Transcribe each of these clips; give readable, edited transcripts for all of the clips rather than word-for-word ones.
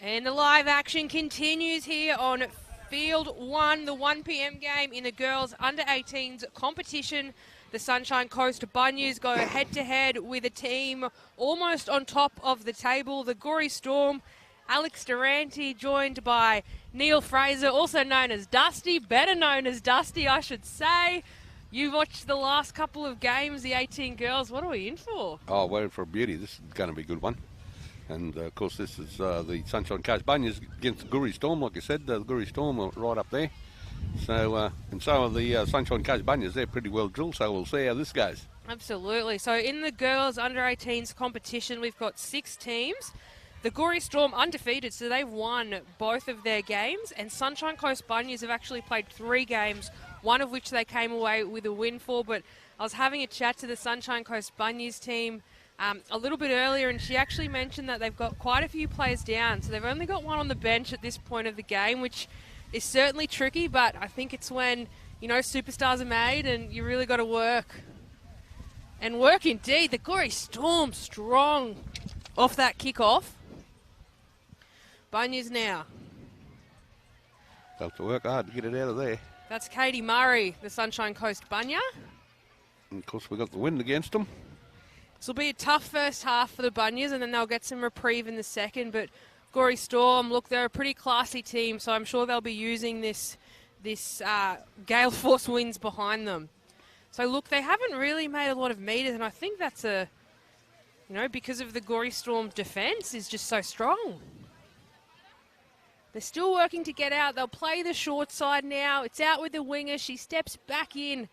And the live action continues here on Field 1, the 1 p.m. game in the girls under-18s competition. The Sunshine Coast Bunyas go head-to-head with a team almost on top of the table. The Goori Storm, Alex Durante, joined by Neil Fraser, also known as Dusty, better known as Dusty, I should say. You've watched the last couple of games, the 18 girls. What are we in for? Oh, we're in for a beauty. This is going to be a good one. And, of course, this is the Sunshine Coast Bunyas against the Goori Storm, like I said. The Goori Storm are right up there. So, and so are the Sunshine Coast Bunyas. They're pretty well drilled, so we'll see how this goes. Absolutely. So, in the girls under-18s competition, we've got 6 teams. The Goori Storm undefeated, so they've won both of their games. And Sunshine Coast Bunyas have actually played 3 games, one of which they came away with a win for. But I was having a chat to the Sunshine Coast Bunyas team a little bit earlier, and she actually mentioned that they've got quite a few players down. So they've only got one on the bench at this point of the game, which is certainly tricky, but I think it's when, you know, superstars are made and you really got to work. And work indeed. The Goori Storm strong off that kickoff. Bunyas now. They'll have to work hard to get it out of there. That's Katie Murray, the Sunshine Coast Bunya. And of course, we got the wind against them. This will be a tough first half for the Bunyas, and then they'll get some reprieve in the second. But Goori Storm, look, they're a pretty classy team, so I'm sure they'll be using this gale force winds behind them. So look, they haven't really made a lot of meters, and I think that's because of the Goori Storm defence is just so strong. They're still working to get out. They'll play the short side now. It's out with the winger. She steps back in.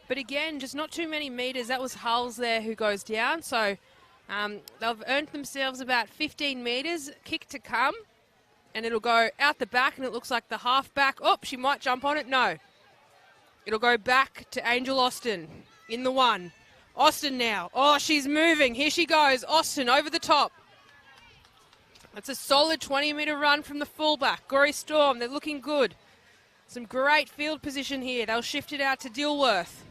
But again, just not too many metres. That was Hulls there who goes down. So they've earned themselves about 15 metres. Kick to come. And it'll go out the back, and it looks like the half-back. Oh, she might jump on it. No. It'll go back to Angel Austin in the 1. Austin now. Oh, she's moving. Here she goes. Austin over the top. That's a solid 20-metre run from the fullback. Goori Storm, they're looking good. Some great field position here. They'll shift it out to Dilworth.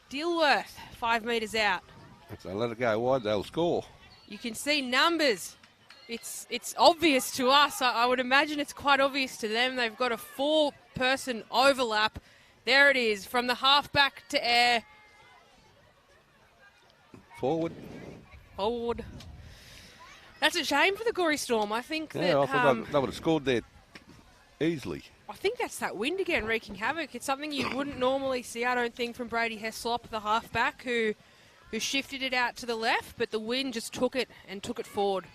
Dilworth, 5 metres out. If they let it go wide, they'll score. You can see numbers. It's obvious to us. I would imagine it's quite obvious to them. They've got a 4-person overlap. There it is, from the halfback to air. Forward. That's a shame for the Goori Storm. I think I thought they would have scored there easily. I think that's that wind again wreaking havoc. It's something you wouldn't normally see, I don't think, from Brady Heslop, the halfback, who shifted it out to the left, but the wind just took it forward.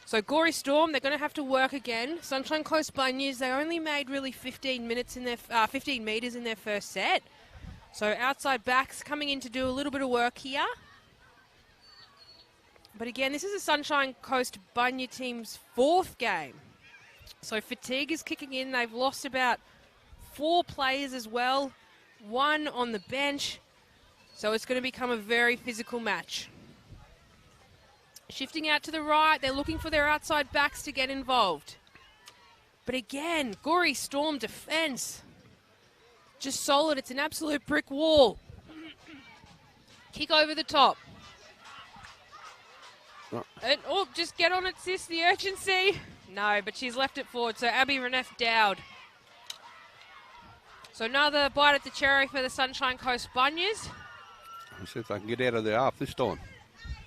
So Goori Storm, they're going to have to work again. Sunshine Coast Bunyas, they only made really 15 metres in their first set. So outside backs coming in to do a little bit of work here. But again, this is a Sunshine Coast Bunya team's 4th game. So fatigue is kicking in. They've lost about 4 players as well. 1 on the bench. So it's going to become a very physical match. Shifting out to the right. They're looking for their outside backs to get involved. But again, Goori Storm defence. Just solid. It's an absolute brick wall. Kick over the top. And, just get on it, sis, the urgency. No, but she's left it forward. So Abby Renef Dowd. So another bite at the cherry for the Sunshine Coast Bunyas. Let's see if they can get out of their half this time.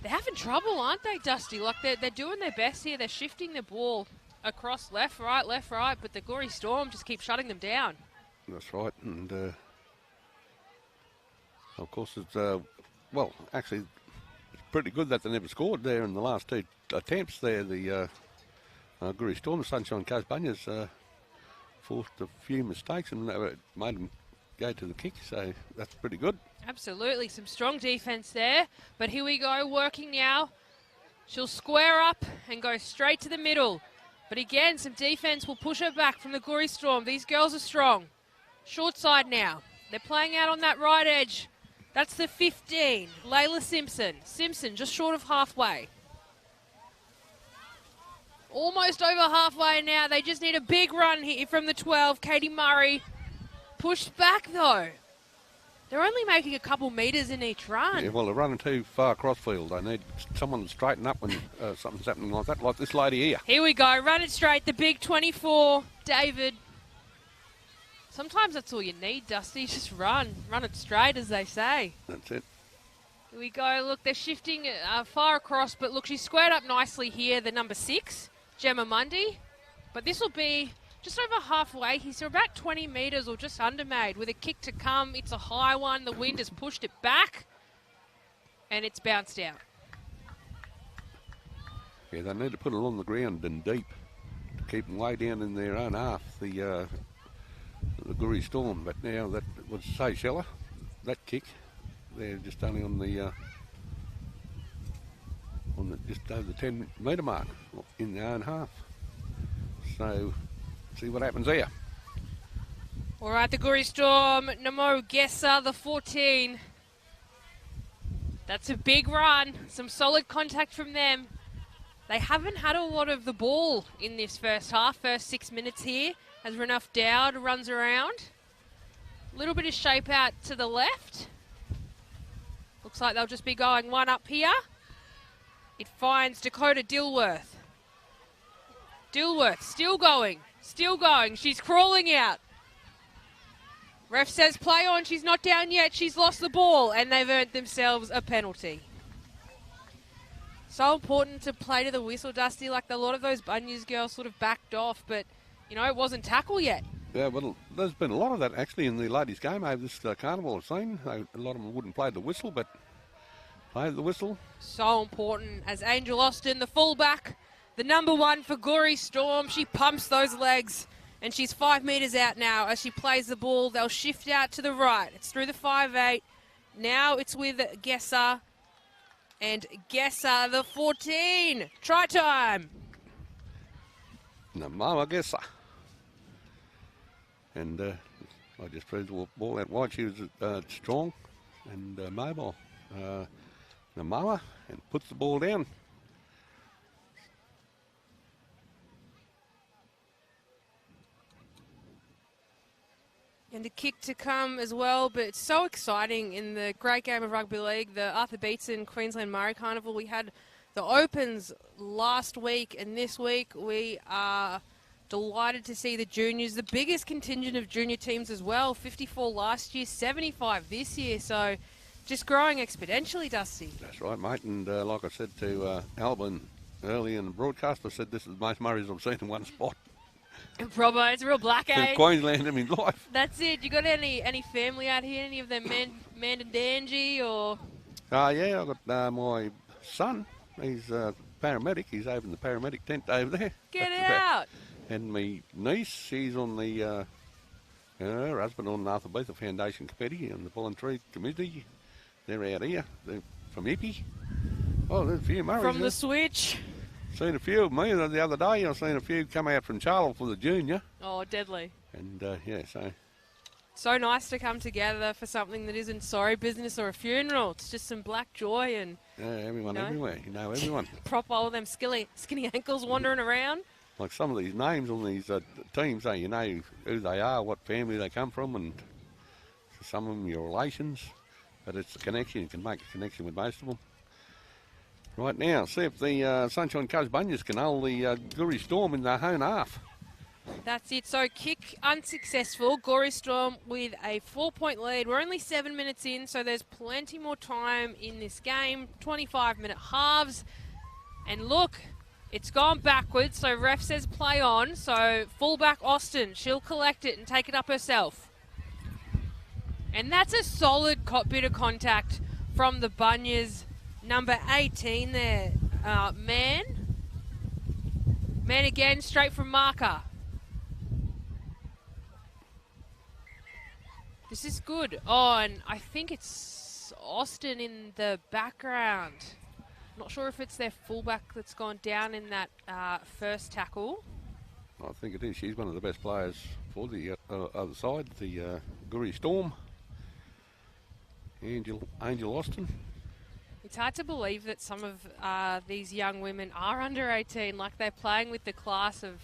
They're having trouble, aren't they, Dusty? Like, they're doing their best here. They're shifting the ball across left, right, but the Goori Storm just keeps shutting them down. That's right. And, of course, it's, actually, it's pretty good that they never scored there in the last 2 attempts there. The Goori Storm, the Sunshine Coast Bunyas, forced a few mistakes and made them go to the kick, so that's pretty good. Absolutely, some strong defence there. But here we go, working now. She'll square up and go straight to the middle. But again, some defence will push her back from the Goori Storm. These girls are strong. Short side now. They're playing out on that right edge. That's the 15, Layla Simpson. Simpson just short of halfway. Almost over halfway now. They just need a big run here from the 12. Katie Murray pushed back though. They're only making a couple metres in each run. Yeah, well, they're running too far crossfield. They need someone to straighten up when something's happening like that, like this lady here. Here we go. Run it straight. The big 24, David. Sometimes that's all you need, Dusty. Just run. Run it straight, as they say. That's it. Here we go. Look, they're shifting far across, but look, she's squared up nicely here, the number 6, Gemma Mundy. But this will be just over halfway. He's about 20 metres or just under made with a kick to come. It's a high one. The wind has pushed it back, and it's bounced out. Yeah, they need to put it on the ground and deep to keep them way down in their own half, the Goori Storm. But now that was so shallow, that kick, they're just only on the just over the 10 metre mark in their own half. So see what happens there. All right, the Goori Storm, Namo Gessa, the 14. That's a big run. Some solid contact from them. They haven't had a lot of the ball in this first half, first 6 minutes here, as Renuf Dowd runs around. A little bit of shape out to the left. Looks like they'll just be going one up here. It finds Dakota Dilworth. Dilworth still going. Still going. She's crawling out. Ref says play on. She's not down yet. She's lost the ball, and they've earned themselves a penalty. So important to play to the whistle, Dusty. Like a lot of those Bunyas girls sort of backed off, but, you know, it wasn't tackle yet. Yeah, well, there's been a lot of that actually in the ladies' game over this carnival I've seen. A lot of them wouldn't play the whistle, but played the whistle. So important as Angel Austin, the fullback, the number 1 for Goori Storm. She pumps those legs, and she's 5 metres out now as she plays the ball. They'll shift out to the right. It's through the 5-8. Now it's with Gessa. And Gessa, the 14. Try time. No, Mama Gessa. And I just proved the ball out wide. She was strong and mobile. Namala, and puts the ball down. And a kick to come as well, but it's so exciting in the great game of rugby league, the Arthur Beetson Queensland Murray Carnival. We had the Opens last week, and this week we are delighted to see the juniors, the biggest contingent of junior teams as well, 54 last year, 75 this year, so just growing exponentially, Dusty. That's right, mate, and like I said to Alban early in the broadcast, I said this is the most Murrays I've seen in one spot. Probo, it's a real black In age. Queensland in my life. That's it. You got any family out here? Any of them Mandandangi or? Yeah, I got my son. He's a paramedic. He's over in the paramedic tent over there. Get out. And my niece, she's on the, her husband on the Arthur Beetson Foundation Committee and the Voluntary Committee. They're out here. They're from Ippy. Oh, there's a few Murrays. From the switch. Seen a few of me the other day. I've seen a few come out from Charlotte for the junior. Oh, deadly. And, yeah, so nice to come together for something that isn't sorry business or a funeral. It's just some black joy and... Yeah, everyone everywhere. You know everyone. Prop all of them skinny ankles wandering around. Like some of these names on these teams, you know who they are, what family they come from, and some of them your relations. But it's a connection. You can make a connection with most of them. Right now, see if the Sunshine Coast Bunyas can hold the Goori Storm in their own half. That's it. So kick unsuccessful. Goori Storm with a 4-point lead. We're only 7 minutes in, so there's plenty more time in this game. 25-minute halves. And look, it's gone backwards, so ref says play on. So fullback Austin, she'll collect it and take it up herself. And that's a solid bit of contact from the Bunyas. Number 18 there, Man again, straight from marker. This is good. Oh, and I think it's Austin in the background. Not sure if it's their fullback that's gone down in that first tackle. I think it is. She's one of the best players for the other side, the Goori Storm. Angel Austin. It's hard to believe that some of these young women are under 18. Like, they're playing with the class of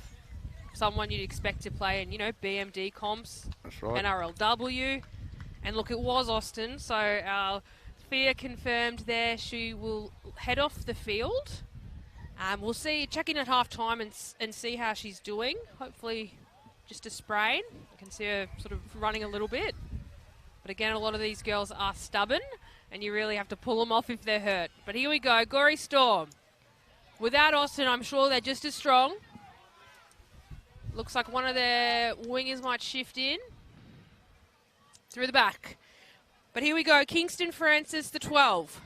someone you'd expect to play in, you know, BMD comps. That's right. NRLW. And look, it was Austin, so our fear confirmed there. She will head off the field. We'll check in at half time and see how she's doing. Hopefully just a sprain. I can see her sort of running a little bit. But again, a lot of these girls are stubborn, and you really have to pull them off if they're hurt. But here we go, Goori Storm. Without Austin, I'm sure they're just as strong. Looks like one of their wingers might shift in. Through the back. But here we go, Kingston Francis, the 12.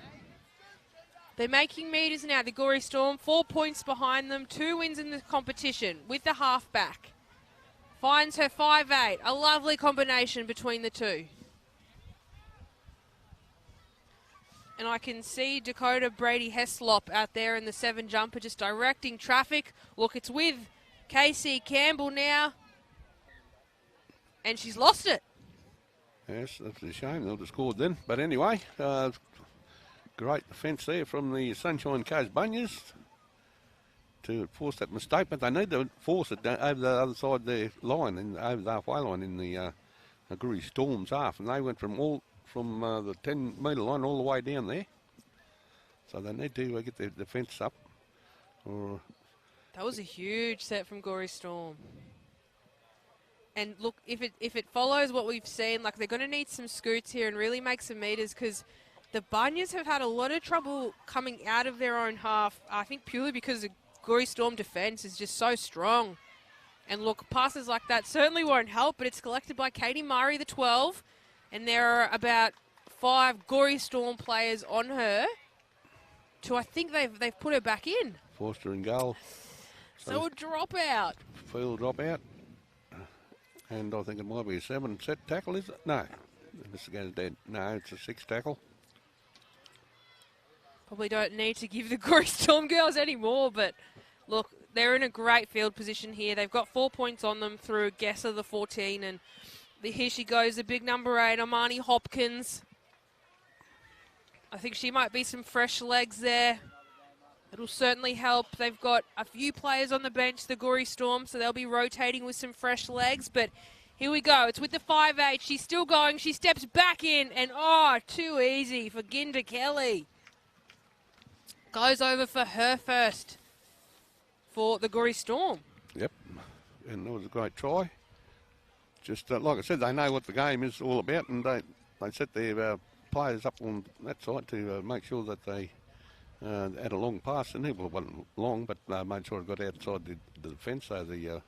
They're making meters now, the Goori Storm. 4 points behind them, 2 wins in the competition with the halfback. Finds her 5'8", a lovely combination between the two. And I can see Dakota Brady Heslop out there in the 7 jumper just directing traffic. Look, it's with Casey Campbell now. And she's lost it. Yes, that's a shame. They'll have scored then. But anyway, great defence there from the Sunshine Coast Bunyas to force that mistake. But they need to force it over the other side of their line, over the halfway line in the Goori Storm's half. And they went from the 10-metre line all the way down there. So they need to get their defence up. That was a huge set from Goori Storm. And look, if it follows what we've seen, like they're going to need some scoots here and really make some meters, because the Bunyas have had a lot of trouble coming out of their own half. I think purely because the Goori Storm defence is just so strong. And look, passes like that certainly won't help, but it's collected by Katie Murray, the 12. And there are about 5 Goori Storm players on her. I think they've put her back in. Forster in goal. So a dropout. Field dropout. And I think it might be a 7-set tackle, is it? No. This goes dead. No, it's a 6 tackle. Probably don't need to give the Goori Storm girls any more, but look, they're in a great field position here. They've got 4 points on them through Gesser, the 14, and here she goes, the big number 8, Armani Hopkins. I think she might be some fresh legs there. It'll certainly help. They've got a few players on the bench, the Goori Storm, so they'll be rotating with some fresh legs. But here we go. It's with the 5'8". She's still going. She steps back in, and too easy for Ginda Kelly. Goes over for her first for the Goori Storm. Yep, and that was a great try. Just like I said, they know what the game is all about, and they set their players up on that side to make sure that they had a long pass in there. Well, it wasn't long, but made sure it got outside the defence so the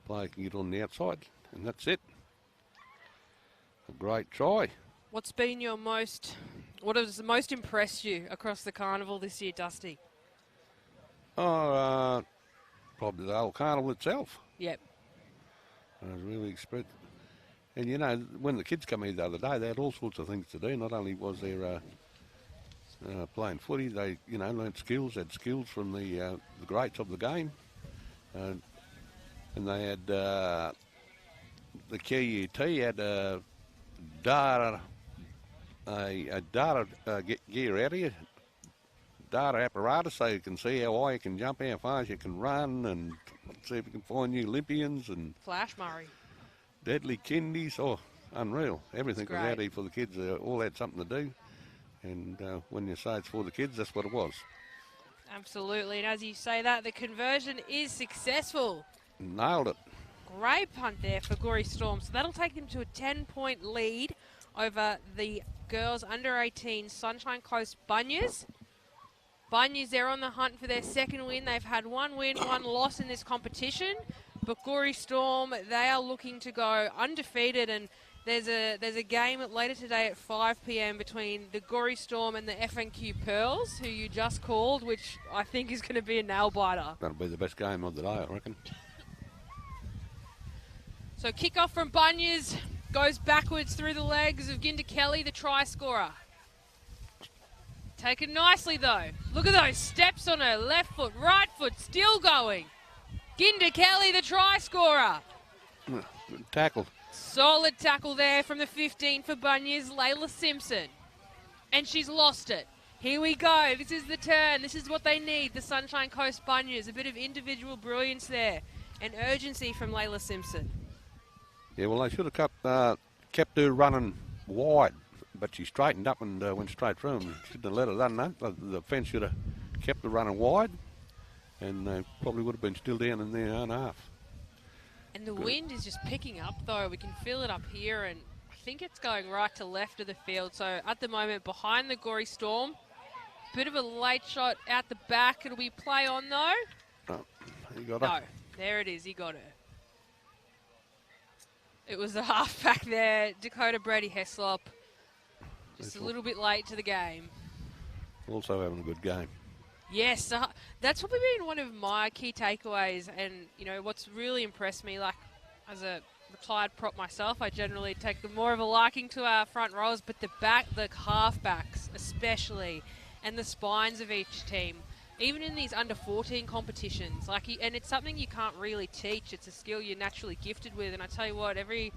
player can get on the outside, and that's it. A great try. What has the most impressed you across the carnival this year, Dusty? Probably the whole carnival itself. Yep. I was really expressed. And you know, when the kids come here the other day, they had all sorts of things to do. Not only was there playing footy, they learnt skills, had skills from the greats of the game, and they had the QUT had a data gear out here, data apparatus, so you can see how high you can jump, how fast you can run, and see if you can find new Olympians and Flash Murray, deadly kindies. Unreal. Everything was out here for the kids. All had something to do. And when you say it's for the kids, that's what it was. Absolutely. And as you say that, the conversion is successful. Nailed it. Great punt there for Goori Storm. So that'll take them to a 10-point lead over the girls under 18 Sunshine Coast Bunyas. Bunyas, they're on the hunt for their second win. They've had 1 win, 1 loss in this competition. But Goori Storm, they are looking to go undefeated, and there's a game later today at 5 p.m. between the Goori Storm and the FNQ Pearls, who you just called, which I think is going to be a nail-biter. That'll be the best game of the day, I reckon. So kick-off from Bunyas goes backwards through the legs of Ginda Kelly, the try scorer. Taken nicely, though. Look at those steps on her left foot, right foot, still going. Ginda Kelly, the try scorer. Tackle. Solid tackle there from the 15 for Bunyas, Layla Simpson. And she's lost it. Here we go. This is the turn. This is what they need, the Sunshine Coast Bunyas. A bit of individual brilliance there and urgency from Layla Simpson. Yeah, well, they should have kept her running wide, but she straightened up and went straight through him. Shouldn't have let her run that. The fence should have kept the runner wide, and probably would have been still down in their own half. And the wind is just picking up, though. We can feel it up here, and I think it's going right to left of the field. So at the moment, behind the Goori Storm, bit of a late shot out the back. It'll be play on, though. Oh, he got her. No, there it is. He got her. It was the halfback there, Dakota Brady Heslop. Just a little bit late to the game. Also having a good game. Yes, that's probably been one of my key takeaways. And, you know, what's really impressed me, like, as a retired prop myself, I generally take more of a liking to our front rows, but the halfbacks especially, and the spines of each team, even in these under-14 competitions, and it's something you can't really teach. It's a skill you're naturally gifted with. And I tell you what, every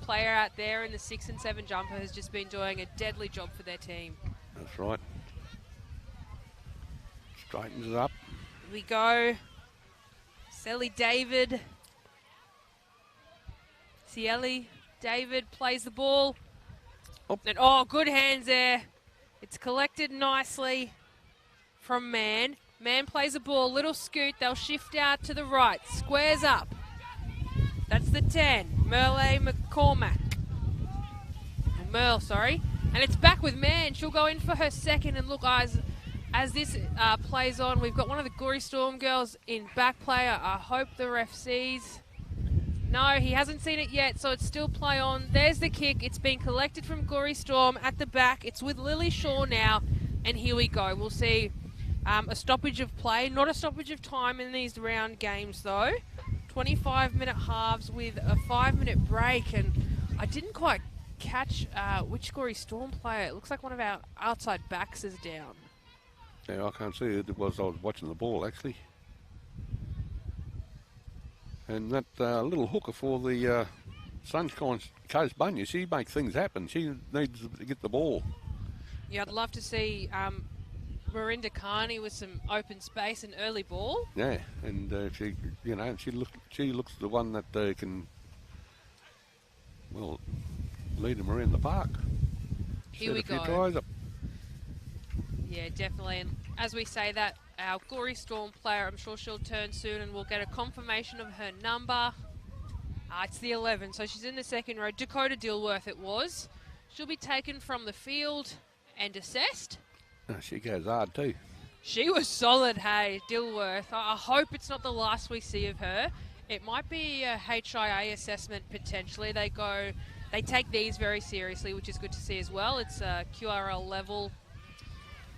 player out there in the 6 and 7 jumper has just been doing a deadly job for their team. That's right. Straightens it up. Here we go. Cieli David. David plays the ball. Oh. And good hands there. It's collected nicely from Mann. Mann plays the ball, little scoot, they'll shift out to the right, squares up. That's the 10, Merle, sorry. And it's back with Mann, she'll go in for her second, and look guys, as this plays on, we've got one of the Goori Storm girls in back player. I hope the ref sees. No, he hasn't seen it yet, so it's still play on. There's the kick, it's been collected from Goori Storm at the back. It's with Lily Shaw now, and here we go. We'll see a stoppage of play, not a stoppage of time in these round games though. 25-minute halves with a 5-minute break, and I didn't quite catch which Goori Storm player. It looks like one of our outside backs is down. Yeah, I can't see who it was. I was watching the ball actually. And that little hooker for the Sunshine Coast Bunyas, she makes things happen. She needs to get the ball. Yeah, I'd love to see Marinda Carney with some open space and early ball. Yeah, and she looks the one that can, well, lead them around the park. Here we go. Tries up. Yeah, definitely. And as we say that, our Goori Storm player, I'm sure she'll turn soon, and we'll get a confirmation of her number. It's the 11, so she's in the second row. Dakota Dilworth it was. She'll be taken from the field and assessed. She goes hard too. She was solid, hey, Dilworth. I hope it's not the last we see of her. It might be a HIA assessment potentially. They take these very seriously, which is good to see as well. It's a QRL level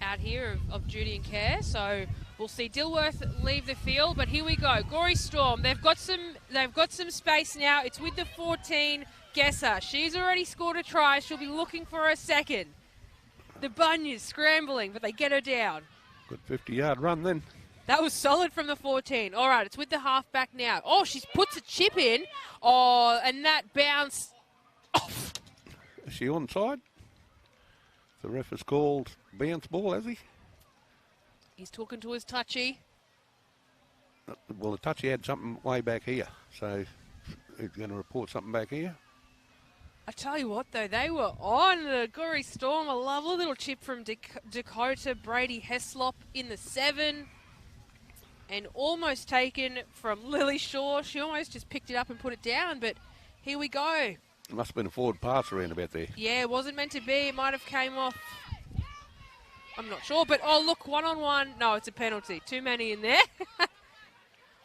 out here of duty and care. So we'll see Dilworth leave the field, but here we go. Goori Storm, they've got some space now. It's with the 14, Gesser. She's already scored a try. She'll be looking for her second. The Bunyas scrambling, but they get her down. Good 50-yard run then. That was solid from the 14. All right, it's with the halfback now. Oh, she puts a chip in. Oh, and that bounce off. Is she onside? The ref has called bounce ball, has he? He's talking to his touchy. Well, the touchy had something way back here, so he's going to report something back here. I tell you what, though, they were on the Goori Storm. A lovely little chip from Dakota Brady Heslop in the 7. And almost taken from Lily Shaw. She almost just picked it up and put it down, but here we go. It must have been a forward pass around about there. Yeah, it wasn't meant to be. It might have came off. I'm not sure, but oh, look, one-on-one. No, it's a penalty. Too many in there.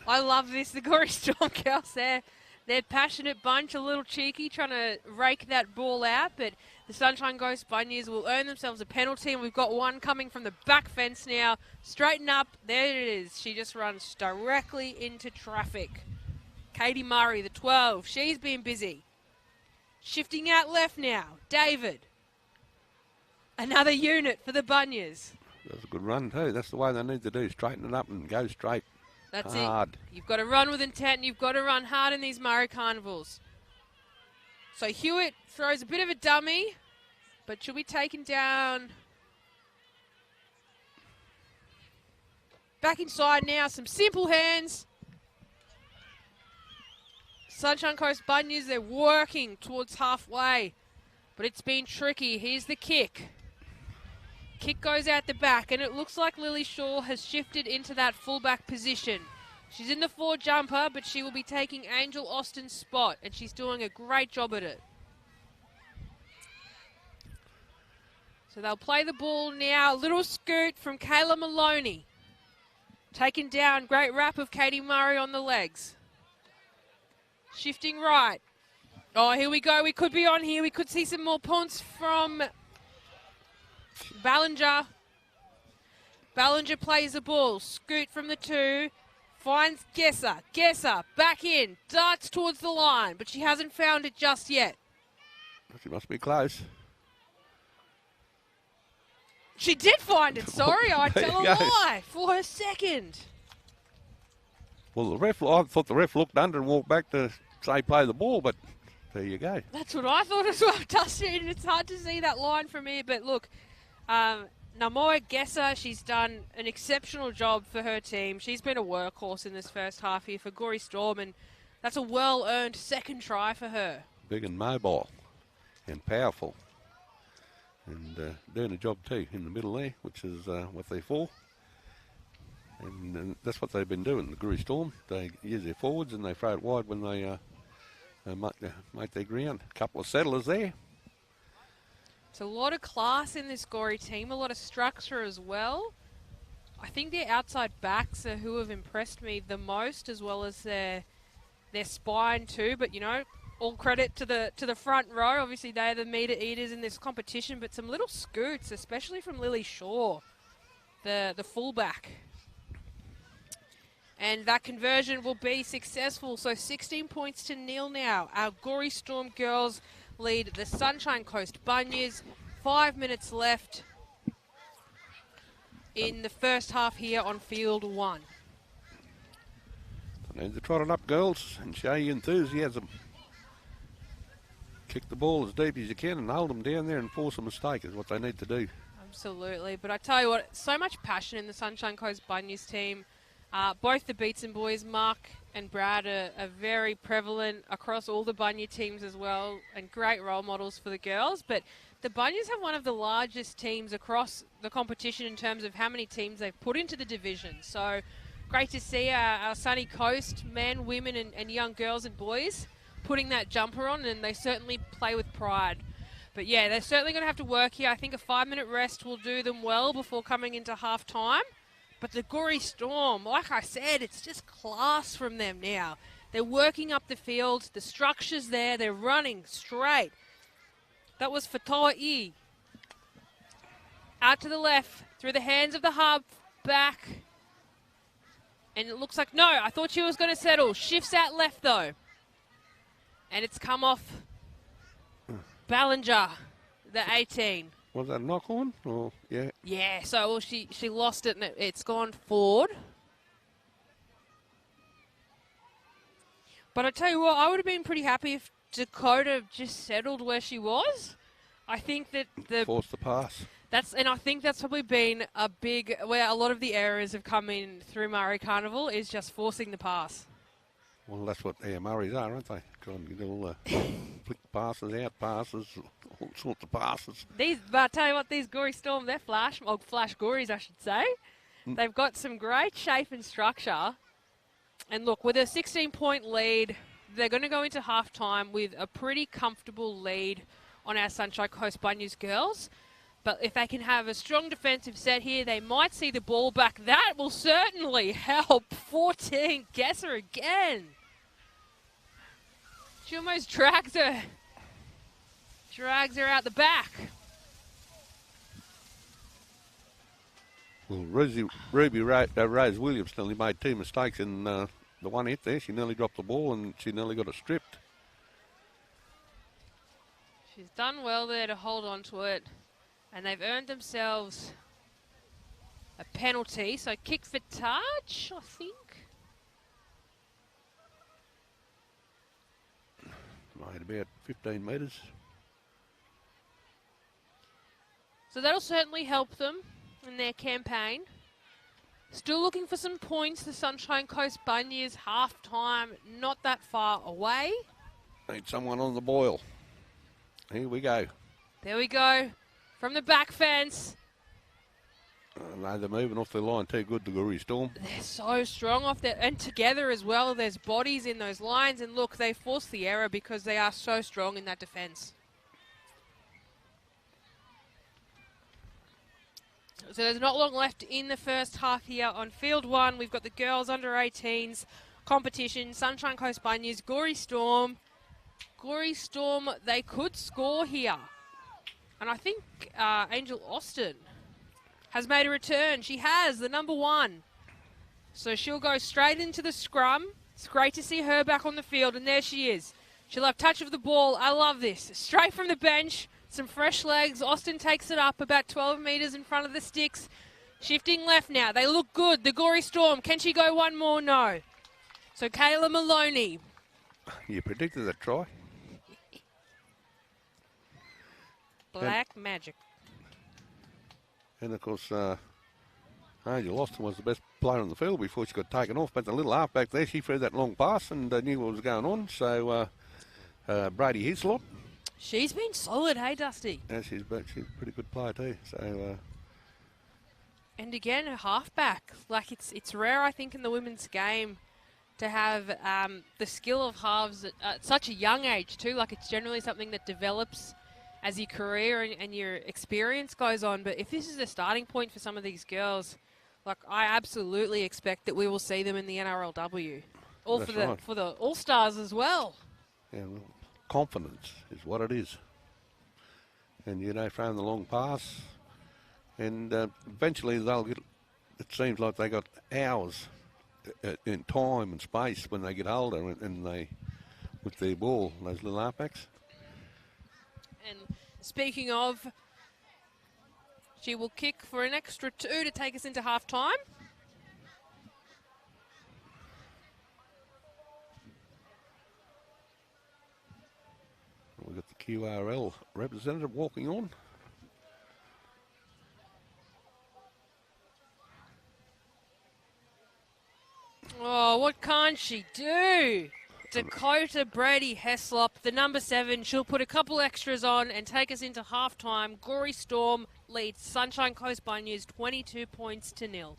I love this. The Goori Storm girls there. They're passionate bunch, a little cheeky, trying to rake that ball out, but the Sunshine Coast Bunyas will earn themselves a penalty, and we've got one coming from the back fence now. Straighten up. There it is. She just runs directly into traffic. Katie Murray, the 12. She's been busy. Shifting out left now. David. Another unit for the Bunyas. That's a good run too. That's the way they need to do. Straighten it up and go straight. That's hard. It. You've got to run with intent, and you've got to run hard in these Murray Carnivals. So Hewitt throws a bit of a dummy, but she'll be taken down. Back inside now, some simple hands. Sunshine Coast Bunyas, they're working towards halfway. But it's been tricky. Here's the kick. Kick goes out the back, and it looks like Lily Shaw has shifted into that fullback position. She's in the 4 jumper, but she will be taking Angel Austin's spot, and she's doing a great job at it. So they'll play the ball now. Little scoot from Kayla Maloney. Taken down. Great wrap of Katie Murray on the legs. Shifting right. Oh, here we go. We could be on here. We could see some more points from Ballinger. Ballinger plays the ball. Scoot from the 2. Finds Gesser. Gesser back in. Darts towards the line, but she hasn't found it just yet. She must be close. She did find it. Sorry, I tell a lie for her second. Well, I thought the ref looked under and walked back to say play the ball, but there you go. That's what I thought as well, Dustin. It's hard to see that line from here, but look, Namoa Gesser, she's done an exceptional job for her team. She's been a workhorse in this first half here for Goori Storm, and that's a well-earned second try for her. Big and mobile and powerful. And doing a job too in the middle there, which is what they're for. And that's what they've been doing, the Goori Storm. They use their forwards and they throw it wide when they make their ground. A couple of settlers there. It's a lot of class in this Goori team, a lot of structure as well. I think their outside backs are who have impressed me the most, as well as their spine too. But, you know, all credit to the front row. Obviously, they're the meter eaters in this competition, but some little scoots, especially from Lily Shaw, the fullback. And that conversion will be successful. So 16 points to 0 now. Our Goori Storm girls lead the Sunshine Coast Bunyas. 5 minutes left in the first half here on field 1. Need to trot it up, girls, and show your enthusiasm. Kick the ball as deep as you can and hold them down there and force a mistake is what they need to do. Absolutely. But I tell you what, so much passion in the Sunshine Coast Bunyas team. Both the Beatson boys, Mark and Brad, are very prevalent across all the Bunya teams as well, and great role models for the girls. But the Bunyas have one of the largest teams across the competition in terms of how many teams they've put into the division. So great to see our Sunny Coast men, women and young girls and boys putting that jumper on, and they certainly play with pride. But yeah, they're certainly going to have to work here. I think a 5-minute rest will do them well before coming into half-time. But the Goori Storm, like I said, it's just class from them now. They're working up the field. The structure's there. They're running straight. That was Fatoa'i. Out to the left, through the hands of the hub, back. And it looks like, no, I thought she was going to settle. Shifts out left, though. And it's come off Ballinger, the 18. Was that a knock on? Or yeah. Yeah, so well, she lost it and it's gone forward. But I tell you what, I would have been pretty happy if Dakota just settled where she was. I think that forced the pass. I think that's probably been a big where a lot of the errors have come in through Murray Carnival is just forcing the pass. Well, that's what Air Murrays are, aren't they? Trying to get all the flick passes, out passes, all sorts of passes. But I tell you what, these Goori Storm, they're flash Goories, I should say. They've got some great shape and structure. And look, with a 16-point lead, they're going to go into half-time with a pretty comfortable lead on our Sunshine Coast Bunyas girls. But if they can have a strong defensive set here, they might see the ball back. That will certainly help. 14, Gesser again. She almost drags her out the back. Well, Ruby Rose Williams nearly made 2 mistakes in the one hit there. She nearly dropped the ball and she nearly got it stripped. She's done well there to hold on to it. And they've earned themselves a penalty. So kick for touch, I think. Made about 15 metres. So that'll certainly help them in their campaign. Still looking for some points. The Sunshine Coast Bunyas, half-time, not that far away. Need someone on the boil. Here we go. There we go. From the back fence. No, they're moving off the line too good, the Goori Storm. They're so strong off there. And together as well, there's bodies in those lines. And look, they force the error because they are so strong in that defence. So there's not long left in the first half here on field 1. We've got the girls under 18s competition. Sunshine Coast Bunyas, Goori Storm. Goori Storm, they could score here. And I think Angel Austin has made a return. She has, the number 1. So she'll go straight into the scrum. It's great to see her back on the field, and there she is. She'll have touch of the ball. I love this. Straight from the bench, some fresh legs. Austin takes it up about 12 metres in front of the sticks. Shifting left now. They look good. The Goori Storm. Can she go one more? No. So Kayla Maloney. You predicted a try. Black magic. And of course, Angel Austin was the best player on the field before she got taken off. But the little halfback there, she threw that long pass and knew what was going on. So Brady Hislop. She's been solid, hey, Dusty? Yeah, she's a pretty good player too. So. And again, a halfback. Like it's rare, I think, in the women's game to have the skill of halves at such a young age too. Like it's generally something that develops as your career and your experience goes on. But if this is the starting point for some of these girls, like I absolutely expect that we will see them in the NRLW. For the All-Stars as well. Yeah, well, confidence is what it is. And, throwing the long pass. And eventually they'll get, it seems like they got hours in time and space when they get older and they, with their ball, those little halfbacks. And speaking of, she will kick for an extra 2 to take us into half-time. We've got the QRL representative walking on. Oh, what can't she do? Dakota Brady Heslop, the number 7. She'll put a couple extras on and take us into halftime. Goori Storm leads Sunshine Coast Bunyas 22 points to 0.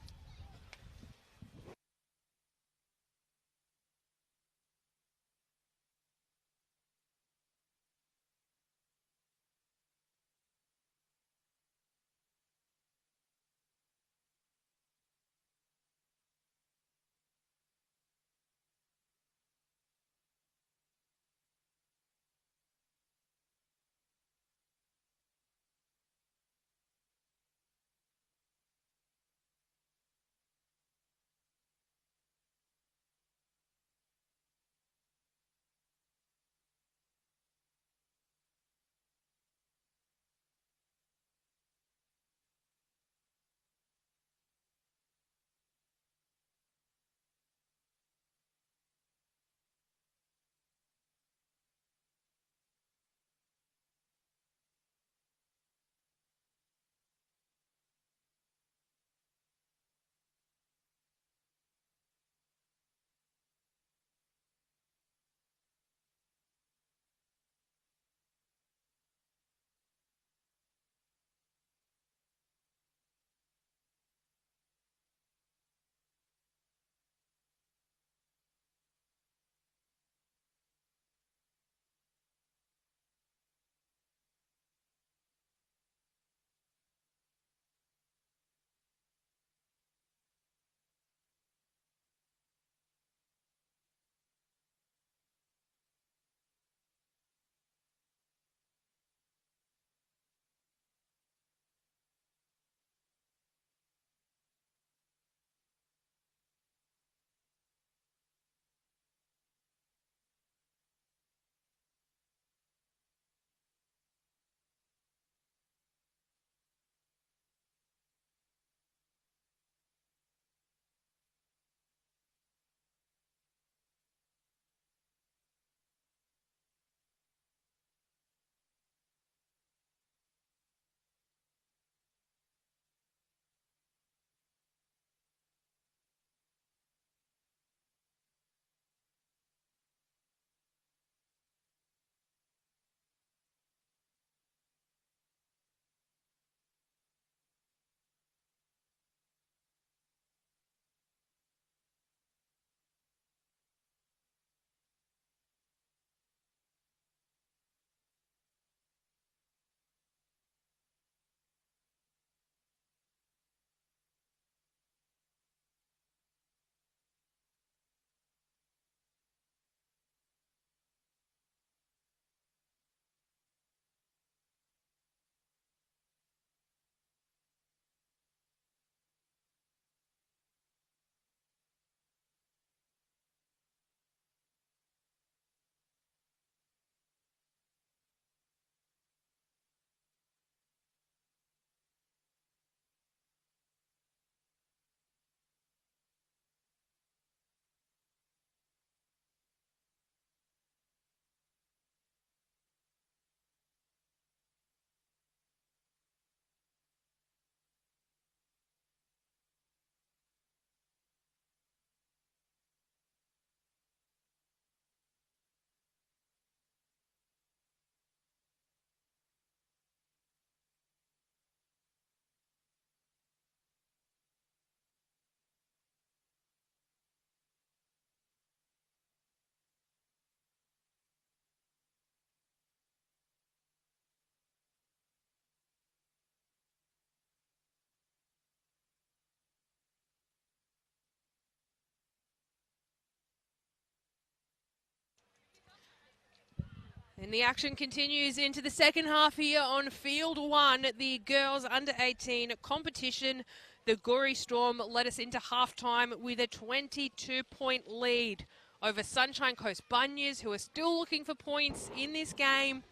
And the action continues into the second half here on Field 1, the girls under 18 competition. The Goori Storm led us into halftime with a 22-point lead over Sunshine Coast Bunyas, who are still looking for points in this game.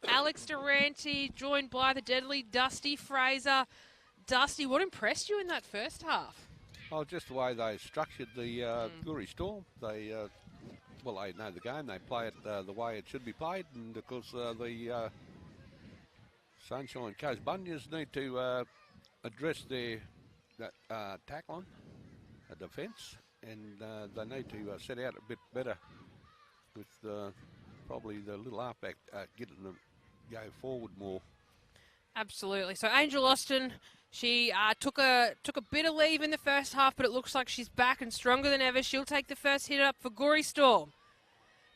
Alex Durante joined by the deadly Dusty Fraser. Dusty, what impressed you in that first half? Oh, just the way they structured the Goori Storm. They know the game. They play it the way it should be played, and of course the Sunshine Coast Bunyas need to address that tackling, a defence, and they need to set out a bit better with probably the little halfback getting them go forward more. Absolutely. So Angel Austin, she took a bit of leave in the first half, but it looks like she's back and stronger than ever. She'll take the first hit up for Goori Storm.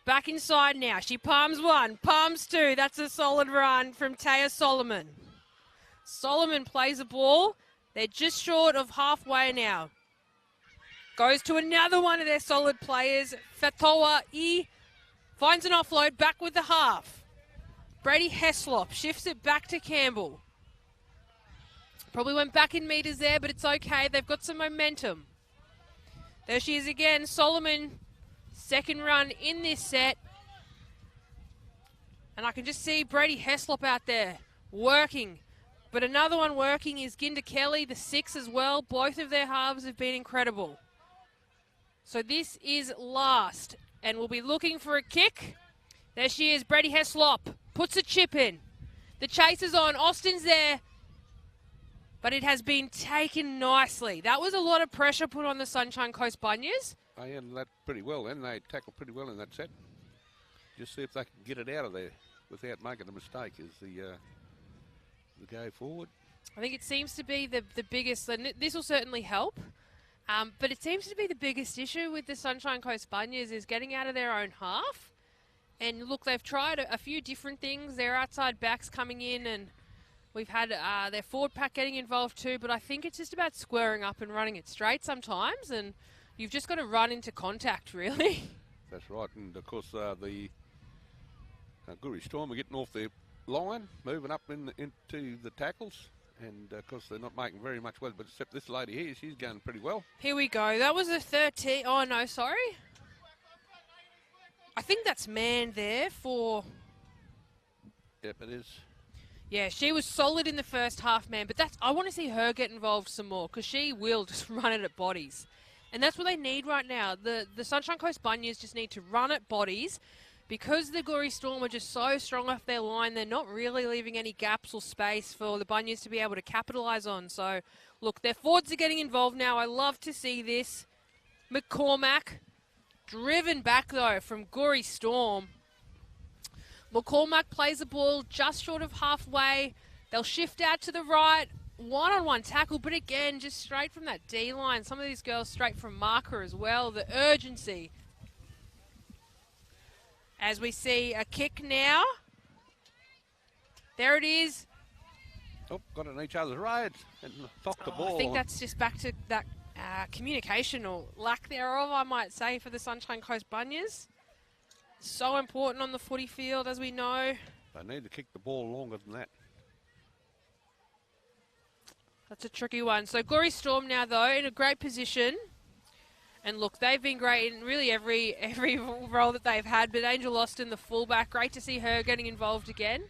Back inside now. She palms one, palms two. That's a solid run from Taya Solomon. Solomon plays the ball. They're just short of halfway now. Goes to another one of their solid players. Fatoa E finds an offload, back with the half. Brady Heslop shifts it back to Campbell. Probably went back in metres there, but it's okay. They've got some momentum. There she is again. Solomon, second run in this set. And I can just see Brady Heslop out there working. But another one working is Ginda Kelly, the 6 as well. Both of their halves have been incredible. So this is last. And we'll be looking for a kick. There she is, Brady Heslop. Puts a chip in. The chase is on. Austin's there. But it has been taken nicely. That was a lot of pressure put on the Sunshine Coast Bunyas. They handled that pretty well then. They tackled pretty well in that set. Just see if they can get it out of there without making a mistake is the go forward. I think it seems to be the biggest, and this will certainly help, but it seems to be the biggest issue with the Sunshine Coast Bunyas is getting out of their own half. And look, they've tried a few different things. Their outside backs coming in, and we've had their forward pack getting involved too, but I think it's just about squaring up and running it straight sometimes, and you've just got to run into contact, really. That's right, and of course the Goori Storm are getting off their line, moving up into the tackles, and of course they're not making very much weather, but except this lady here, she's going pretty well. Here we go. That was a 13. Oh, no, sorry. I think that's man there for... Yep, it is. Yeah, she was solid in the first half, man, but I want to see her get involved some more because she will just run it at bodies. And that's what they need right now. The Sunshine Coast Bunyas just need to run at bodies. Because the Goori Storm are just so strong off their line, they're not really leaving any gaps or space for the Bunyas to be able to capitalise on. So, look, their forwards are getting involved now. I love to see this. McCormack, driven back, though, from Goori Storm. McCormack plays the ball just short of halfway. They'll shift out to the right. One-on-one tackle, but again, just straight from that D-line. Some of these girls straight from marker as well. The urgency. As we see a kick now. There it is. Oh, got in each other's roads and knocked the ball. I think that's just back to that communication or lack thereof, I might say, for the Sunshine Coast Bunyas. So important on the footy field, as we know. They need to kick the ball longer than that. That's a tricky one. So Goori Storm now, though, in a great position. And look, they've been great in really every role that they've had. But Angel Austin, the fullback, great to see her getting involved again.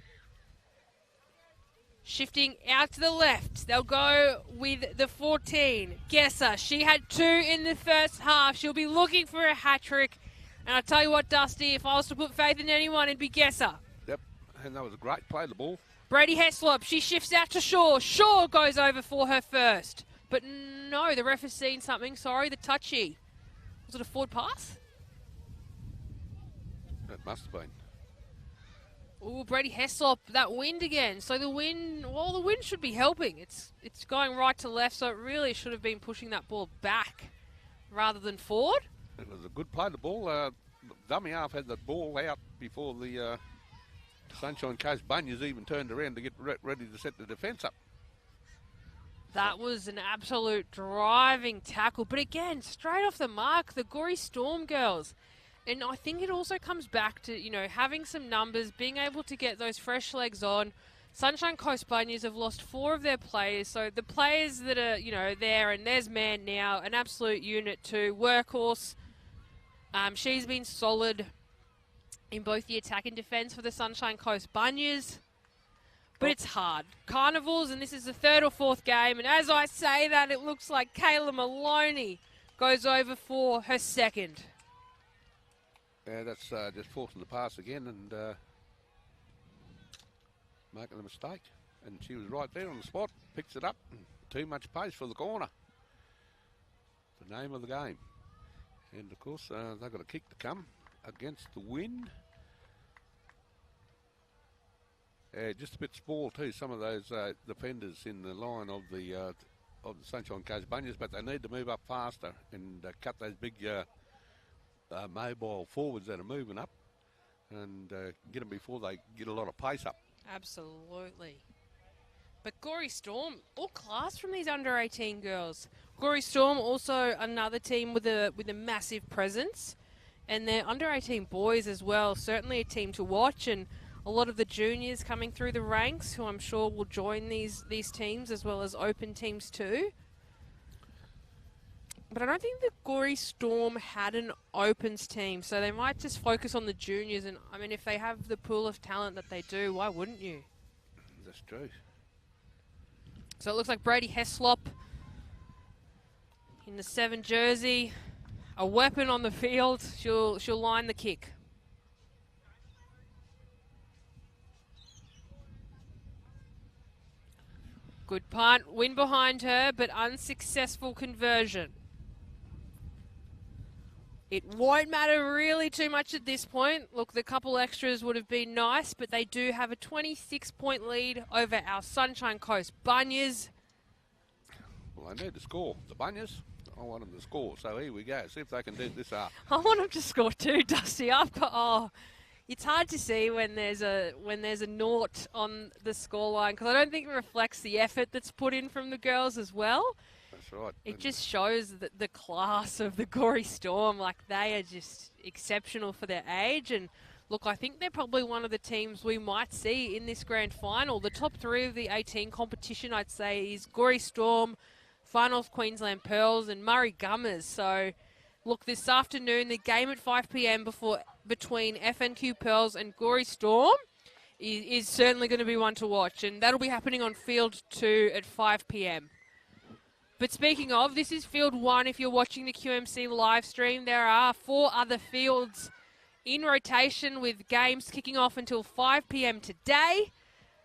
Shifting out to the left. They'll go with the 14. Gesser. She had 2 in the first half. She'll be looking for a hat-trick. And I tell you what, Dusty, if I was to put faith in anyone, it'd be Gesser. Yep, and that was a great play, the ball. Brady Heslop, she shifts out to Shaw. Shaw goes over for her first. But no, the ref has seen something. Sorry, the touchy. Was it a forward pass? It must have been. Oh, Brady Heslop, that wind again. So the wind should be helping. It's going right to left, so it really should have been pushing that ball back rather than forward. It was a good play, the ball. Dummy half had the ball out before the Sunshine Coast Bunyas even turned around to get ready to set the defence up. That was an absolute driving tackle. But again, straight off the mark, the Goori Storm girls. And I think it also comes back to, you know, having some numbers, being able to get those fresh legs on. Sunshine Coast Bunyas have lost 4 of their players, so the players that are, you know, there, and there's Man now, an absolute unit too, workhorse. She's been solid in both the attack and defence for the Sunshine Coast Bunyas. But it's hard. Carnivals, and this is the 3rd or 4th game, and as I say that, it looks like Kayla Maloney goes over for her 2nd. Yeah, that's just forcing the pass again and making a mistake. And she was right there on the spot, picks it up. Too much pace for the corner. The name of the game. And of course, they've got a kick to come against the wind. Just a bit small too, some of those defenders in the line of the Sunshine Coast Bunyas, but they need to move up faster and cut those big mobile forwards that are moving up and get them before they get a lot of pace up. Absolutely. But Goori Storm, all class from these under-18 girls. Goori Storm also another team with a massive presence, and their under-18 boys as well. Certainly a team to watch, and a lot of the juniors coming through the ranks, who I'm sure will join these teams as well as open teams too. But I don't think the Goori Storm had an opens team, so they might just focus on the juniors. And I mean, if they have the pool of talent that they do, why wouldn't you? That's true. So it looks like Brady Heslop in the 7 jersey, a weapon on the field. She'll line the kick. Good punt, win behind her, but unsuccessful conversion. It won't matter really too much at this point. Look, the couple extras would have been nice, but they do have a 26-point lead over our Sunshine Coast Bunyas. Well, they need to score. The Bunyas, I want them to score. So here we go. See if they can do this up. I want them to score too, Dusty. It's hard to see when there's a naught on the scoreline, because I don't think it reflects the effort that's put in from the girls as well. That's right. It just shows the class of the Goori Storm. Like, they are just exceptional for their age. And look, I think they're probably one of the teams we might see in this grand final. The top 3 of the 18 competition, I'd say, is Goori Storm, Far North Queensland Pearls, and Murray Gummers. So, look, this afternoon, the game at 5 p.m. between FNQ Pearls and Goori Storm is certainly going to be one to watch. And that'll be happening on Field 2 at 5 p.m. But speaking of, this is Field 1. If you're watching the QMC live stream, there are 4 other fields in rotation with games kicking off until 5 p.m. today.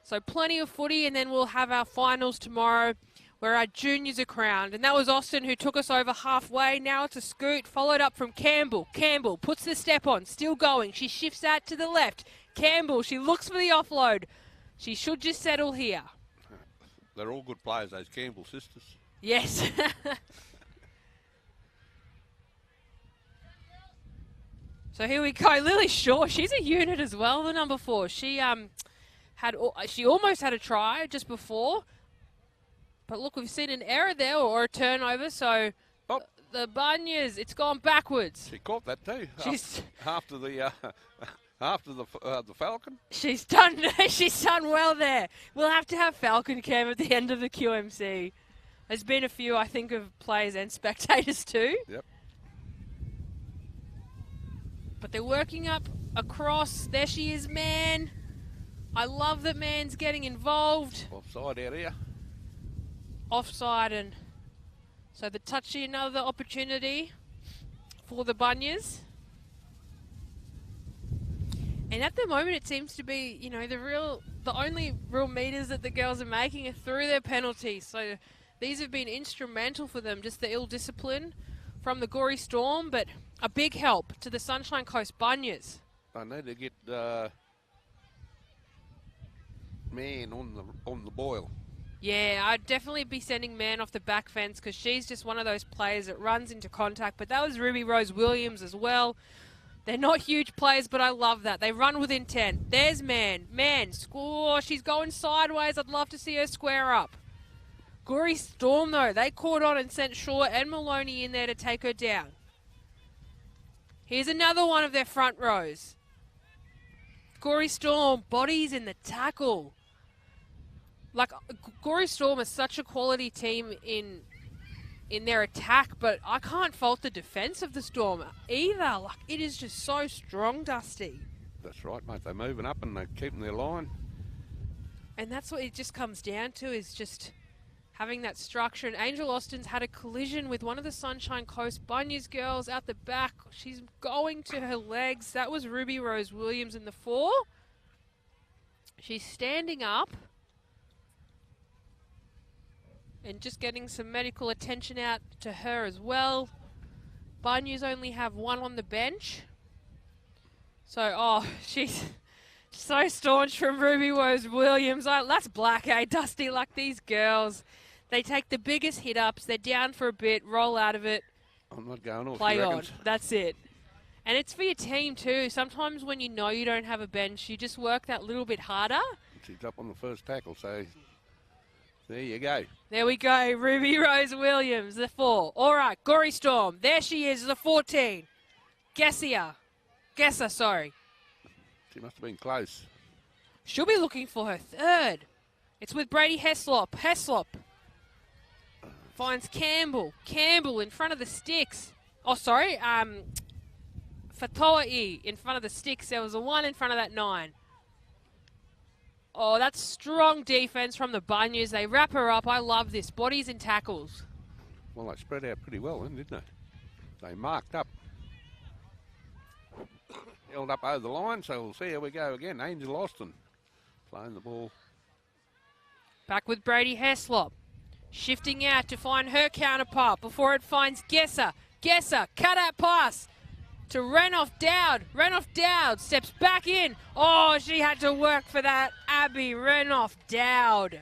So plenty of footy, and then we'll have our finals tomorrow where our juniors are crowned. And that was Austin, who took us over halfway. Now it's a Scoot, followed up from Campbell. Campbell puts the step on, still going. She shifts that to the left. Campbell, she looks for the offload. She should just settle here. They're all good players, those Campbell sisters. Yes. So here we go. Lily Shaw, she's a unit as well, the number 4. She almost had a try just before. But look, we've seen an error there, or a turnover, so the Bunyas, it's gone backwards. She caught that too. She's after the Falcon. She's done well there. We'll have to have Falcon Cam at the end of the QMC. There's been a few, I think, of players and spectators too. Yep. But they're working up across. There she is, Man. I love that Man's getting involved. Offside out here. Offside, and so the touchy, another opportunity for the Bunyas. And at the moment, it seems to be, you know, the only real meters that the girls are making are through their penalties. So these have been instrumental for them, just the ill discipline from the Goori Storm, but a big help to the Sunshine Coast Bunyas. I need to get Man on the boil. Yeah, I'd definitely be sending Man off the back fence, because she's just one of those players that runs into contact. But that was Ruby Rose Williams as well. They're not huge players, but I love that. They run with intent. There's Man. Man, score. She's going sideways. I'd love to see her square up. Goori Storm, though, they caught on and sent Shaw and Maloney in there to take her down. Here's another one of their front rows. Goori Storm, bodies in the tackle. Like, Goori Storm is such a quality team in their attack, but I can't fault the defence of the Storm either. Like, it is just so strong, Dusty. That's right, mate. They're moving up and they're keeping their line. And that's what it just comes down to, is just having that structure. And Angel Austin's had a collision with one of the Sunshine Coast Bunyas girls out the back. She's going to her legs. That was Ruby Rose Williams in the 4. She's standing up and just getting some medical attention out to her as well. Bunyas only have one on the bench. So, she's so staunch from Ruby Rose Williams. That's black, eh, Dusty? Like, these girls, they take the biggest hit-ups. They're down for a bit, roll out of it. I'm not going off. Play on. That's it. And it's for your team, too. Sometimes when you know you don't have a bench, you just work that little bit harder. She's up on the first tackle, so there you go. There we go. Ruby Rose Williams, the 4. All right, Goori Storm. There she is, the 14. Gesser, sorry. She must have been close. She'll be looking for her 3rd. It's with Brady Heslop. Heslop finds Campbell. Campbell in front of the sticks. Oh, sorry. Fatoa'i in front of the sticks. There was a 1 in front of that 9. Oh, that's strong defense from the Bunyas. They wrap her up. I love this. Bodies and tackles. Well, they spread out pretty well then, didn't they? They marked up. Held up over the line, so we'll see how we go again. Angel Austin playing the ball. Back with Brady Heslop. Shifting out to find her counterpart before it finds Gesser. Gesser, cut out pass to Renoff Dowd. Renoff Dowd steps back in. Oh, she had to work for that. Abby Renoff Dowd.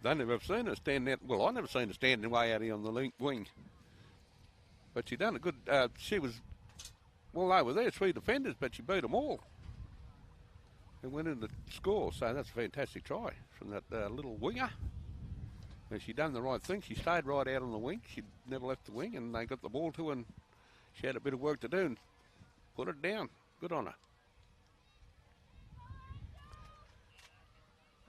They never have seen her stand out. Well, I never seen her standing way out here on the wing. But she done a good, she was, well, they were there, 3 defenders, but she beat them all. And went in the score, so that's a fantastic try from that little winger. And she done the right thing. She stayed right out on the wing. She never left the wing, and they got the ball to her, and she had a bit of work to do and put it down. Good on her.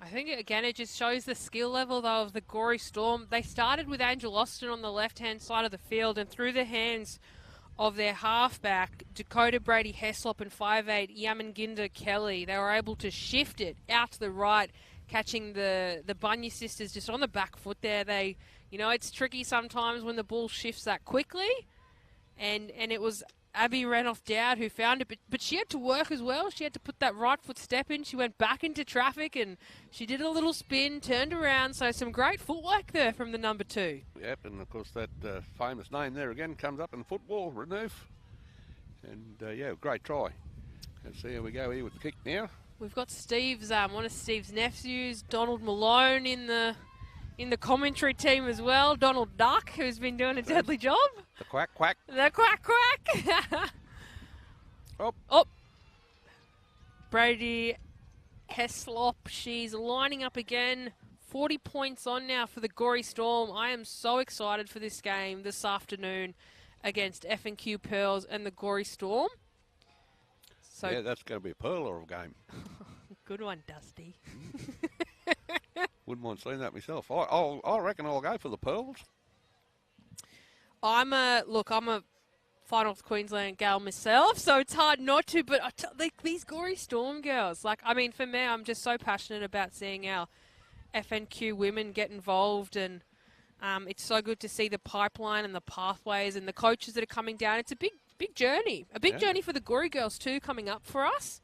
I think, again, it just shows the skill level, though, of the Goori Storm. They started with Angel Austin on the left-hand side of the field, and through the hands of their halfback, Dakota Brady Heslop and 5'8", Yamanginda Kelly, they were able to shift it out to the right, catching the Bunya sisters just on the back foot there. They, you know, it's tricky sometimes when the ball shifts that quickly, and it was Abby Renoff Dowd who found it, but she had to work as well. She had to put that right foot step in. She went back into traffic and she did a little spin, turned around. So some great footwork there from the number 2. Yep, and of course that famous name there again comes up in football, Renouf. And yeah, great try. Let's see how we go here with the kick now. We've got Steve's, one of Steve's nephews, Donald Malone, in the commentary team as well. Donald Duck, who's been doing a deadly job. The quack quack. The quack quack. Oh. Brady Heslop, she's lining up again. 40 points on now for the Goori Storm. I am so excited for this game this afternoon against F&Q Pearls and the Goori Storm. So yeah, that's going to be a pearler of a game. Good one, Dusty. Wouldn't mind seeing that myself. I reckon I'll go for the Pearls. I'm a Far North Queensland gal myself, so it's hard not to, but these Goori Storm girls, like, I mean, for me, I'm just so passionate about seeing our FNQ women get involved, and it's so good to see the pipeline and the pathways and the coaches that are coming down. It's a big journey, journey for the Goori girls too, coming up for us.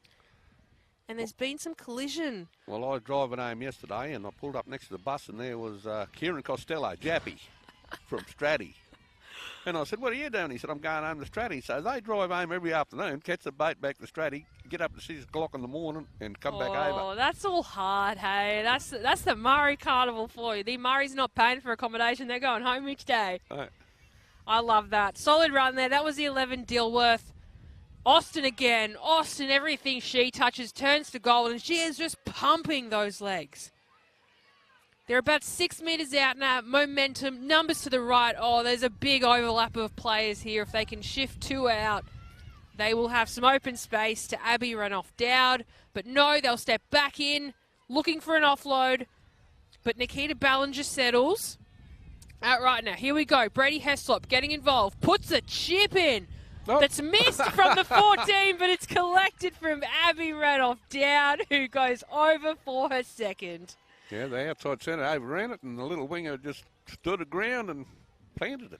And there's been some collision. Well, I was driving home yesterday and I pulled up next to the bus and there was Kieran Costello, Jappy, from Stratty. And I said, what are you doing? He said, I'm going home to Stratty. So they drive home every afternoon, catch the boat back to Stratty, get up at 6 o'clock in the morning and come back over. Oh, that's all hard, hey. That's the Murray Carnival for you. The Murray's not paying for accommodation. They're going home each day. Right. I love that. Solid run there. That was the 11 Dilworth. Austin again. Austin, everything she touches turns to gold, and she is just pumping those legs. They're about 6 metres out now. Momentum, numbers to the right. Oh, there's a big overlap of players here. If they can shift 2 out, They will have some open space to Abby run off Dowd, but no, they'll step back in, looking for an offload, but Nikita Ballinger settles. Right now, here we go. Brady Heslop getting involved, puts a chip in. Oh. That's missed from the 14, but it's collected from Abby Ranoff Dowd, who goes over for her second. Yeah, the outside centre overran it, and the little winger just stood her ground and planted it.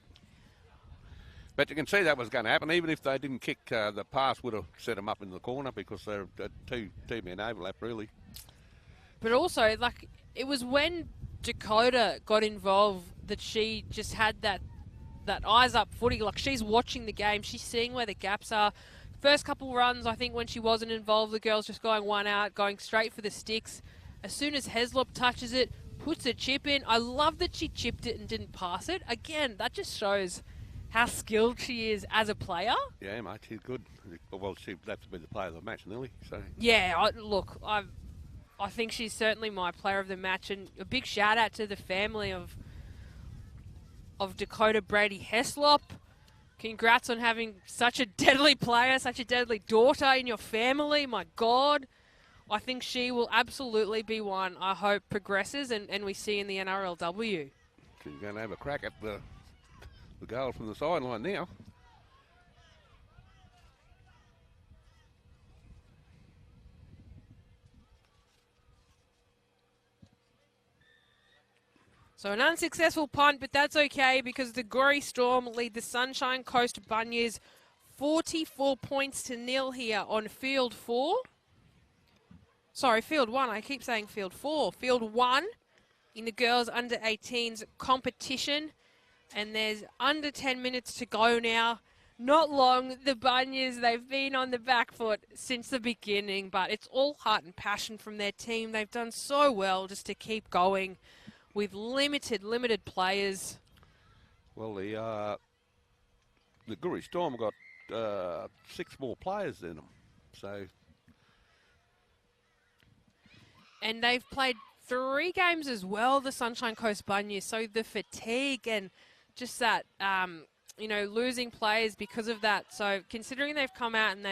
But you can see that was going to happen. Even if they didn't kick, the pass would have set them up in the corner because they're two-man overlap, really. But also, like, it was when Dakota got involved that she just had that eyes-up footy. Like, she's watching the game. She's seeing where the gaps are. First couple runs, I think, when she wasn't involved, the girls just going one out, going straight for the sticks. As soon as Heslop touches it, puts a chip in. I love that she chipped it and didn't pass it. Again, that just shows how skilled she is as a player. Yeah, mate, she's good. Well, she'd have to be the player of the match, nearly. So. Yeah, I think she's certainly my player of the match, and a big shout out to the family of Dakota Brady Heslop. Congrats on having such a deadly player, such a deadly daughter in your family. My God, I think she will absolutely be one I hope progresses and we see in the NRLW. She's going to have a crack at the goal from the sideline now. So an unsuccessful punt, but that's okay because the Goori Storm lead the Sunshine Coast Bunyas 44 points to nil here on field 4. Sorry, field 1. I keep saying field 4. Field 1 in the girls under 18s competition. And there's under 10 minutes to go now. Not long, the Bunyas, they've been on the back foot since the beginning, but it's all heart and passion from their team. They've done so well just to keep going with limited players. Well, the Goori Storm got 6 more players in them, so. And they've played 3 games as well, the Sunshine Coast Bunyas. So the fatigue and just that, losing players because of that. So considering they've come out and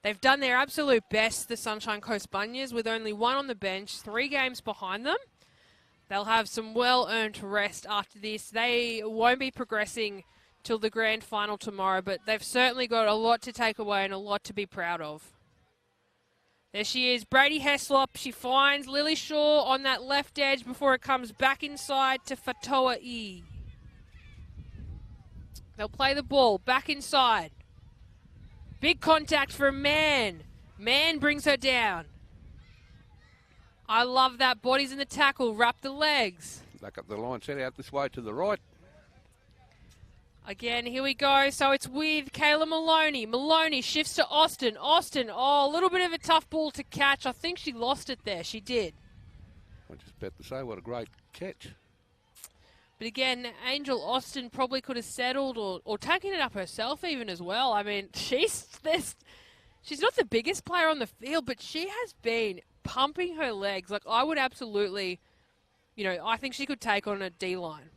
they've done their absolute best, the Sunshine Coast Bunyas, with only 1 on the bench, 3 games behind them. They'll have some well-earned rest after this. They won't be progressing till the grand final tomorrow, but they've certainly got a lot to take away and a lot to be proud of. There she is, Brady Heslop. She finds Lily Shaw on that left edge before it comes back inside to Fatoa E. They'll play the ball back inside. Big contact from Mann. Mann brings her down. I love that. Bodies in the tackle. Wrap the legs. Back up the line, set out this way to the right. Again, here we go. So it's with Kayla Maloney. Maloney shifts to Austin. Austin, a little bit of a tough ball to catch. I think she lost it there. She did. I just about to say, what a great catch. But again, Angel Austin probably could have settled or taken it up herself even as well. I mean, she's not the biggest player on the field, but she has been pumping her legs. Like, I would absolutely, I think she could take on a D-line.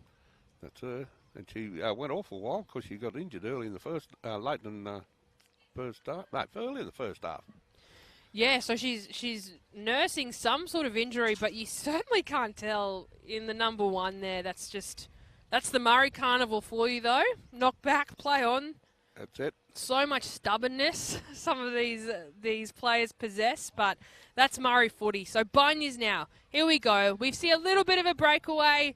That's her. And she went off for a while because she got injured early in the early in the first half. Yeah, so she's nursing some sort of injury, but you certainly can't tell in the number 1 there. That's the Murray Carnival for you, though. Knock back, play on. That's it. So much stubbornness some of these players possess, but that's Murray footy. So Bunyas now. Here we go. We see a little bit of a breakaway.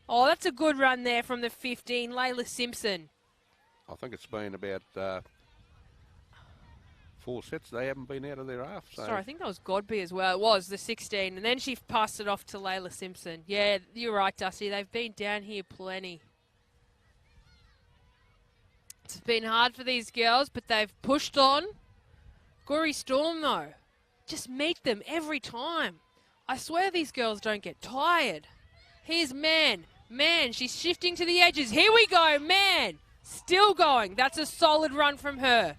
Oh, that's a good run there from the 15, Layla Simpson. I think it's been about 4 sets. They haven't been out of their half. So. Sorry, I think that was Godby as well. It was, the 16. And then she passed it off to Layla Simpson. Yeah, you're right, Dusty. They've been down here plenty. It's been hard for these girls, but they've pushed on. Goori Storm, though, just meet them every time. I swear these girls don't get tired. Here's Mann. Mann, she's shifting to the edges. Here we go, Mann. Still going. That's a solid run from her.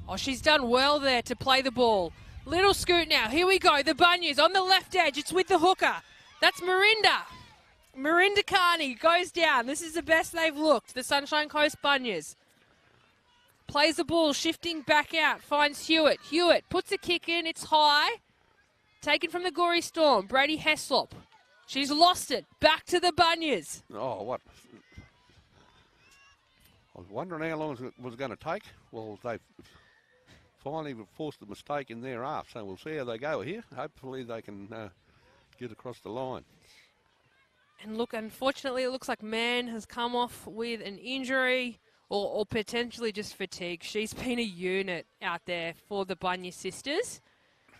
Oh, she's done well there to play the ball. Little scoot now. Here we go. The Bunyas on the left edge. It's with the hooker. That's Marinda. Marinda Carney goes down. This is the best they've looked. The Sunshine Coast Bunyas. plays the ball, shifting back out, finds Hewitt. Hewitt puts a kick in, it's high. Taken from the Goori Storm, Brady Heslop. She's lost it, back to the Bunyas. Oh, what? I was wondering how long it was going to take. Well, they've finally forced a mistake in their half, so we'll see how they go here. Hopefully they can get across the line. And look, unfortunately, it looks like Mann has come off with an injury or potentially just fatigue. She's been a unit out there for the Bunyas sisters.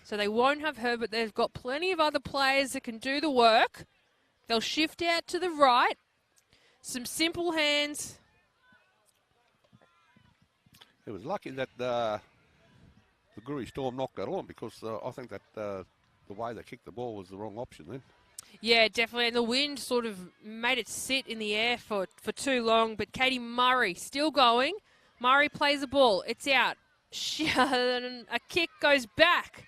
So they won't have her, but they've got plenty of other players that can do the work. They'll shift out to the right. Some simple hands. It was lucky that the Goori Storm knocked that on because I think that the way they kicked the ball was the wrong option then. Yeah, definitely. And the wind sort of made it sit in the air for too long. But Katie Murray still going. Murray plays the ball. It's out. A kick goes back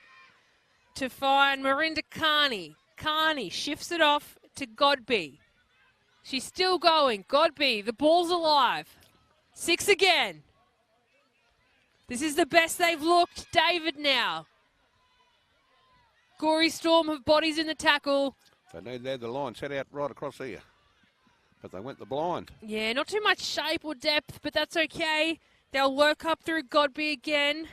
to find Marinda Carney. Carney shifts it off to Godby. She's still going. Godby, the ball's alive. 6 again. This is the best they've looked. David now. Goori Storm have bodies in the tackle. They need the line set out right across here. But they went the blind. Yeah, not too much shape or depth, but that's okay. They'll work up through Godby again.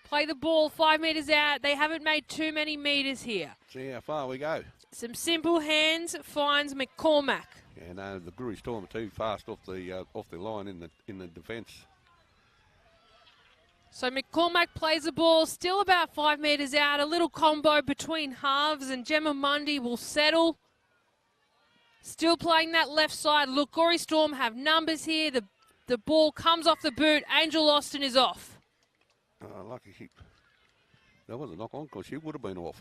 Play the ball 5 metres out. They haven't made too many metres here. See how far we go. Some simple hands finds McCormack. Yeah, no, the Goori Storm are too fast off the line in the defence. So McCormack plays the ball, still about 5 metres out. A little combo between halves, and Gemma Mundy will settle. Still playing that left side. Look, Goori Storm have numbers here. The ball comes off the boot. Angel Austin is off. Lucky that was a knock on because she would have been off.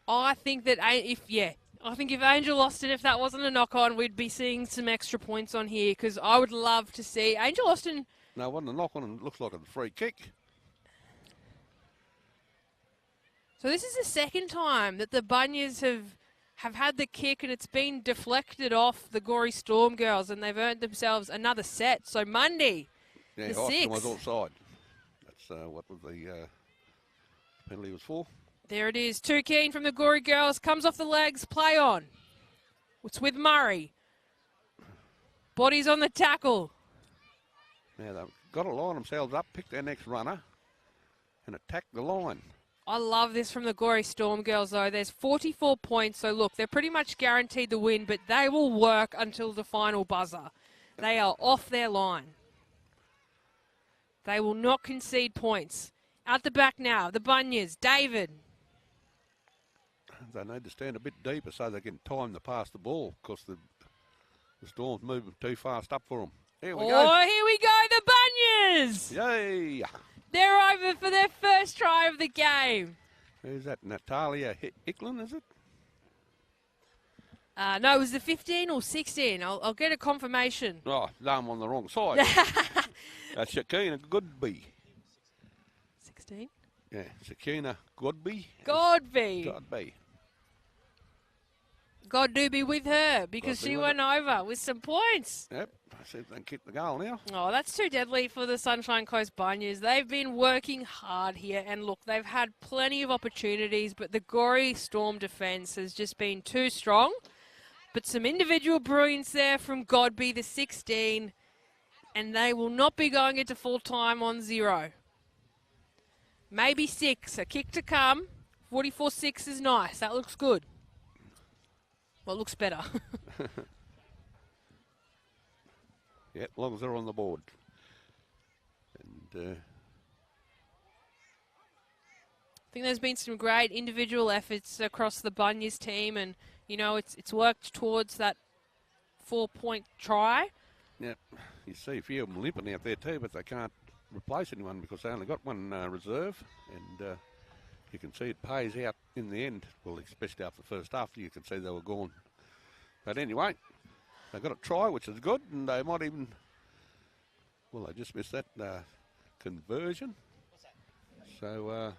I think that if Angel Austin, if that wasn't a knock on, we'd be seeing some extra points on here because I would love to see Angel Austin. No, it wasn't a knock on, and it looks like a free kick. So this is the second time that the Bunyas have had the kick and it's been deflected off the Goori Storm girls and they've earned themselves another set. So Monday, yeah, the 6th. Was offside. That's what the penalty was for. There it is. Too keen from the Goori girls. Comes off the legs. Play on. It's with Murray. Bodies on the tackle. Now they've got to line themselves up, pick their next runner, and attack the line. I love this from the Goori Storm girls, though. There's 44 points, so look, they're pretty much guaranteed the win, but they will work until the final buzzer. They are off their line. They will not concede points. Out the back now, the Bunyas, David. They need to stand a bit deeper so they can time to pass the ball because the Storm's moving too fast up for them. Here we go. Oh, here we go, the Bunyas! Yay! They're over for their first try of the game. Who's that? Natalia Hicklin, is it? No, it was the 15 or 16. I'll get a confirmation. Oh, no, I'm on the wrong side. Shakina Godby. 16? Yeah, Shakina Godby. Godby. God do be with her because she went over with some points. Yep, see if they can kick the goal now. Oh, that's too deadly for the Sunshine Coast Bunyas. They've been working hard here, and look, they've had plenty of opportunities, but the Goori Storm defence has just been too strong. But some individual brilliance there from Godby, the 16, and they will not be going into full time on 0. Maybe 6, a kick to come. 44-6 is nice. That looks good. Well, it looks better. Yeah, as long as they're on the board. And I think there's been some great individual efforts across the Bunyas team, and you know it's worked towards that 4-point try. yeah, you see a few of them limping out there too, but they can't replace anyone because they only got one reserve, and you can see it pays out in the end. Well, especially after the first half, you can see they were gone. But anyway, they got a try, which is good, and they might even. Well, they just missed that conversion. So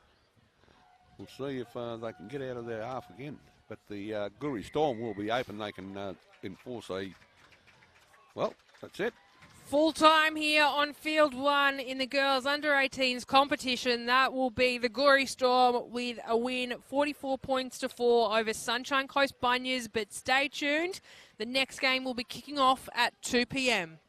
we'll see if they can get out of their half again. But the Goori Storm will be open. They can enforce a. Well, that's it. Full time here on field 1 in the girls under-18s competition. That will be the Goori Storm with a win 44 points to 4 over Sunshine Coast Bunyas. But stay tuned. The next game will be kicking off at 2 p.m.